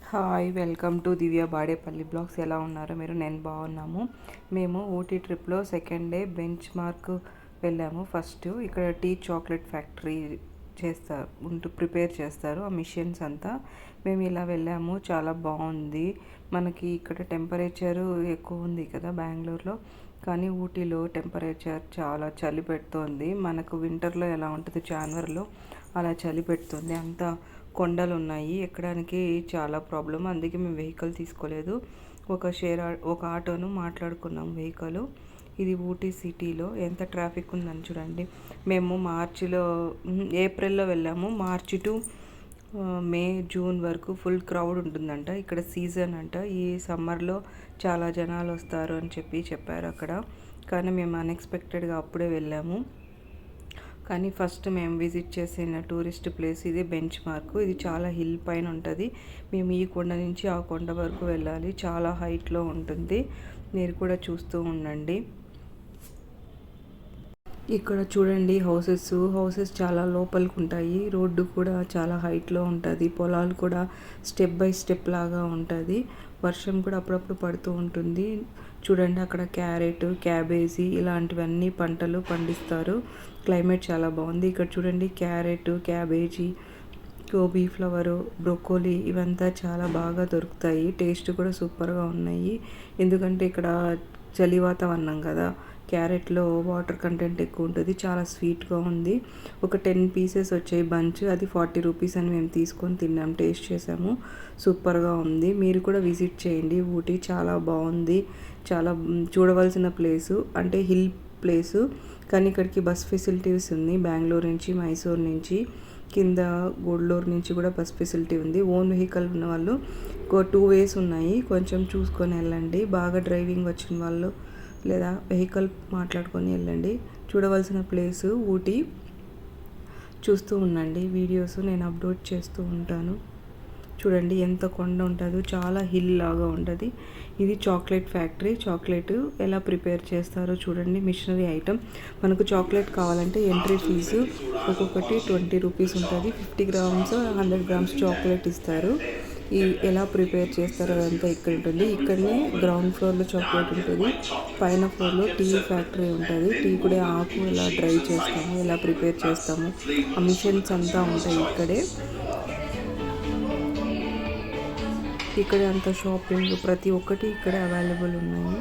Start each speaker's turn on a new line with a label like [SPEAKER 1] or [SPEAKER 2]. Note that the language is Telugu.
[SPEAKER 1] Hi welcome to Divya Badepalli blogs. ఎలా ఉన్నారో మీరు? నేను బాగున్నాము. మేము ఊటీ ట్రిప్లో సెకండ్ డే బెంచ్ మార్క్ వెళ్ళాము. ఫస్ట్ ఇక్కడ టీ చాక్లెట్ ఫ్యాక్టరీ ప్రిపేర్ చేస్తారు ఆ మిషన్స్ అంతా. మేము ఇలా వెళ్ళాము, చాలా బాగుంది. మనకి ఇక్కడ టెంపరేచరు ఎక్కువ ఉంది కదా బెంగళూరులో, కానీ ఊటీలో టెంపరేచర్ చాలా చలి పెడుతోంది. మనకు వింటర్లో ఎలా ఉంటుంది జనవరిలో, అలా చలి పెడుతుంది. అంత కొండలు ఉన్నాయి, ఎక్కడానికి చాలా ప్రాబ్లం. అందుకే మేము వెహికల్ తీసుకోలేదు. ఒక ఆటోను మాట్లాడుకున్నాం వెహికల్. ఇది ఊటీ సిటీలో ఎంత ట్రాఫిక్ ఉందని చూడండి. మేము ఏప్రిల్లో వెళ్ళాము. మార్చి టు మే జూన్ వరకు ఫుల్ క్రౌడ్ ఉంటుందంట. ఇక్కడ సీజన్ అంట. ఈ సమ్మర్లో చాలా జనాలు వస్తారు అని చెప్పారు అక్కడ. కానీ మేము అన్ఎక్స్పెక్టెడ్గా అప్పుడే వెళ్ళాము. కానీ ఫస్ట్ మేము విజిట్ చేసిన టూరిస్ట్ ప్లేస్ ఇది బెంచ్ మార్క్. ఇది చాలా హిల్ పైన ఉంటుంది. మేము ఈ కొండ నుంచి ఆ కొండ వరకు వెళ్ళాలి. చాలా హైట్లో ఉంటుంది. మీరు కూడా చూస్తూ ఉండండి. ఇక్కడ చూడండి హౌసెస్ చాలా లోపలికి ఉంటాయి. రోడ్డు కూడా చాలా హైట్లో ఉంటుంది. పొలాలు కూడా స్టెప్ బై స్టెప్ లాగా ఉంటుంది. వర్షం కూడా అప్పుడప్పుడు పడుతూ ఉంటుంది. చూడండి అక్కడ క్యారెట్, క్యాబేజీ ఇలాంటివన్నీ పంటలు పండిస్తారు. క్లైమేట్ చాలా బాగుంది. ఇక్కడ చూడండి carrot, cabbage, gobi flower, broccoli ఇవంతా చాలా బాగా దొరుకుతాయి. టేస్ట్ కూడా సూపర్గా ఉన్నాయి. ఎందుకంటే ఇక్కడ చలి వాతావరణం కదా, క్యారెట్లో వాటర్ కంటెంట్ ఎక్కువ ఉంటుంది. చాలా స్వీట్గా ఉంది. ఒక 10 పీసెస్ వచ్చాయి బంచ్. అది 40 రూపీస్ అని మేము తీసుకొని తిన్నాం, టేస్ట్ చేసాము. సూపర్గా ఉంది. మీరు కూడా విజిట్ చేయండి. ఊటీ చాలా బాగుంది. చాలా చూడవలసిన ప్లేసు, అంటే హిల్ ప్లేసు. కానీ ఇక్కడికి బస్ ఫెసిలిటీస్ ఉంది. బెంగళూరు నుంచి, మైసూర్ నుంచి, కింద గూడూరు నుంచి కూడా బస్ ఫెసిలిటీ ఉంది. ఓన్ వెహికల్ ఉన్న వాళ్ళు 2 వేస్ ఉన్నాయి. కొంచెం చూసుకొని వెళ్ళండి. బాగా డ్రైవింగ్ వచ్చిన వాళ్ళు లేదా వెహికల్ మాట్లాడుకొని వెళ్ళండి. చూడవలసిన ప్లేసు ఊటీ. చూస్తూ ఉండండి వీడియోస్, నేను అప్లోడ్ చేస్తూ ఉంటాను. చూడండి ఎంత కొండ ఉంటుందో, చాలా హిల్ లాగా ఉంటుంది. ఇది చాక్లెట్ ఫ్యాక్టరీ. చాక్లెట్ ఎలా ప్రిపేర్ చేస్తారో చూడండి. Machinery item. మనకు చాక్లెట్ కావాలంటే ఎంట్రీ ఫీజు ఒక్కొక్కటి 20 రూపీస్ ఉంటుంది. 50 గ్రామ్స్ 100 గ్రామ్స్ చాక్లెట్ ఇస్తారు. ఎలా ప్రిపేర్ చేస్తారో అదంతా ఇక్కడ ఉంటుంది. ఇక్కడనే గ్రౌండ్ ఫ్లోర్లో చాక్లెట్ ఉంటుంది, పైన ఫ్లోర్లో టీ ఫ్యాక్టరీ ఉంటుంది. టీ కూడా ఆకు ఎలా డ్రై చేస్తాము, ఎలా ప్రిపేర్ చేస్తాము, ఆ మిషన్స్ అంతా ఉంటాయి ఇక్కడే. ఇక్కడే అంత షాపింగ్ ప్రతి ఒక్కటి ఇక్కడ అవైలబుల్ ఉన్నాయి.